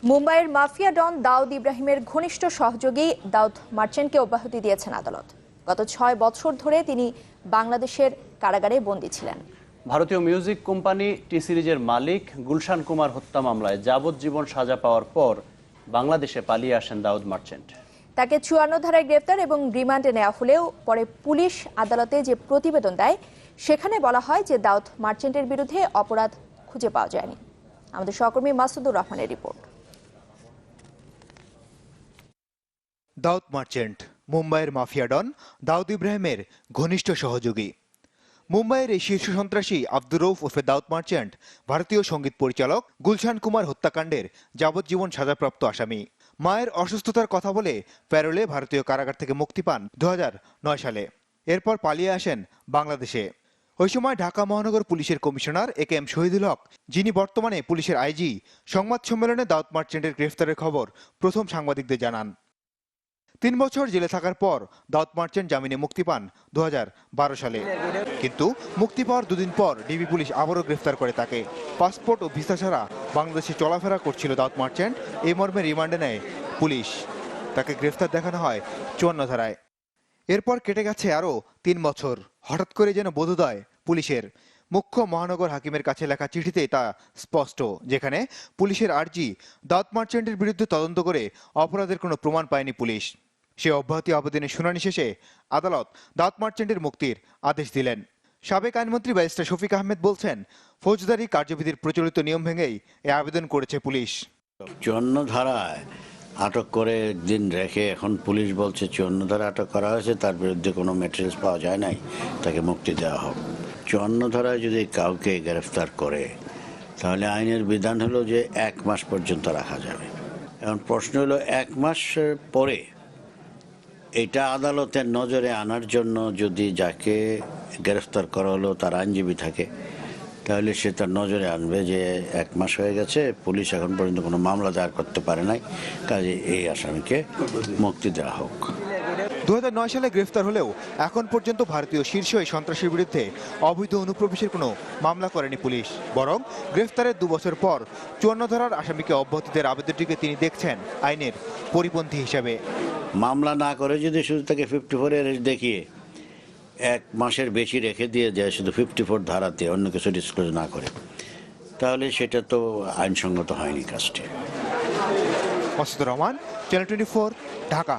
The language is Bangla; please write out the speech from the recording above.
মুম্বাইয়ের মাফিয়া ডন দাউদ ইব্রাহিমের ঘনিষ্ঠ সহযোগী দাউদ মার্চেন্টকে অব্যাহতি দিয়েছেন আদালত। গত ৬ বছর ধরে তিনি বাংলাদেশের কারাগারে বন্দী ছিলেন। ভারতীয় মিউজিক কোম্পানি টি সিরিজের মালিক গুলশান কুমার হত্যা মামলায় যাবজ্জীবন সাজা পাওয়ার পর বাংলাদেশে পালিয়ে আসেন দাউদ মার্চেন্ট। তাকে ৫৪ ধারায় গ্রেফতার এবং রিমান্ডে নেওয়া হলেও পরে পুলিশ আদালতে যে প্রতিবেদন দেয় সেখানে বলা হয় যে দাউদ মার্চেন্টের বিরুদ্ধে অপরাধ খুঁজে পাওয়া যায়নি। আমাদের সহকর্মী মাসুদুর রহমানের রিপোর্ট। দাউদ মার্চেন্ট মুম্বাইয়ের মাফিয়া ডন দাউদ ইব্রাহিমের ঘনিষ্ঠ সহযোগী। মুম্বাইয়ের এই শীর্ষ সন্ত্রাসী আব্দুর রউফ ওরফে দাউদ মার্চেন্ট ভারতীয় সঙ্গীত পরিচালক গুলশান কুমার হত্যাকাণ্ডের যাবজ্জীবন সাজাপ্রাপ্ত আসামি। মায়ের অসুস্থতার কথা বলে প্যারোলে ভারতীয় কারাগার থেকে মুক্তি পান ২০০৯ সালে। এরপর পালিয়ে আসেন বাংলাদেশে। ওই সময় ঢাকা মহানগর পুলিশের কমিশনার একেএম শহীদুল হক, যিনি বর্তমানে পুলিশের আইজি, সংবাদ সম্মেলনে দাউদ মার্চেন্টের গ্রেফতারের খবর প্রথম সাংবাদিকদের জানান। ৩ বছর জেলে থাকার পর দাউদ মার্চেন্ট জামিনে মুক্তি পান ২০১২ সালে। কিন্তু মুক্তি পাওয়ার দুদিন পর ডিবি পুলিশ আবারও গ্রেফতার করে তাকে। পাসপোর্ট ও ভিসা ছাড়া বাংলাদেশে চলাফেরা করছিল দাউদ মার্চেন্ট। এই মর্মে রিমান্ডে নেয় পুলিশ। তাকে গ্রেফতার দেখানো হয় ৫৪ ধারায়। এরপর কেটে গেছে আরও ৩ বছর। হঠাৎ করে যেন বোধোদয় পুলিশের। মুখ্য মহানগর হাকিমের কাছে লেখা চিঠিতেই তা স্পষ্ট, যেখানে পুলিশের আর্জি দাউদ মার্চেন্টের বিরুদ্ধে তদন্ত করে অপরাধের কোনো প্রমাণ পায়নি পুলিশ। সে অব্যাহতি আবেদনের শুনানি শেষে আদালত দাউদ মার্চেন্টের মুক্তির আদেশ দিলেন। সাবেক আইনমন্ত্রী ব্যারিস্টার শফিক আহমেদ বলছেন, ফৌজদারি কার্যবিধির প্রচলিত নিয়ম ভেঙেই এই আবেদন করেছে পুলিশ। ৫৪ ধারায় আটক করে দিন রেখে এখন পুলিশ বলছে ৫৪ ধারা আটক করা হয়েছে, তার বিরুদ্ধে কোনো ম্যাটেরিয়ালস পাওয়া যায় নাই, তাকে মুক্তি দেওয়া হোক। ৫৪ ধারায় যদি কাউকে গ্রেফতার করে তাহলে আইনের বিধান হলো যে ১ মাস পর্যন্ত রাখা যাবে। এখন প্রশ্ন হলো ১ মাস পরে এটা আদালতের নজরে আনার জন্য যদি যাকে গ্রেফতার করা হলো তার আইনজীবী থাকে, তাহলে সে তার নজরে আনবে যে ১ মাস হয়ে গেছে, পুলিশ এখন পর্যন্ত কোনো মামলা দায়ের করতে পারে নাই, কাজে এই আসামিকে মুক্তি দেওয়া হোক। ২০০৯ সালে গ্রেফতার হলেও এখন পর্যন্ত ভারতীয় শীর্ষ এই সন্ত্রাসীর বিরুদ্ধে অবৈধ অনুপ্রবেশের কোনো মামলা করেনি পুলিশ। বরং গ্রেফতারের ২ বছর পর ৫৪ ধারার আসামিকে অব্যাহতি দেওয়ার আবেদনটিকে তিনি দেখছেন আইনের পরিপন্থী হিসেবে। মামলা না করে যদি শুধু তাকে 54 অ্যারেস্ট দেখিয়ে ১ মাসের বেশি রেখে দিয়ে যায় শুধু 54 ধারাতে, অন্য কিছু ডিসক্লোজ না করে, তাহলে সেটা তো আইনসঙ্গত হয়নি কাজটি। মাসুদুর রহমান, চ্যানেল 24, ঢাকা।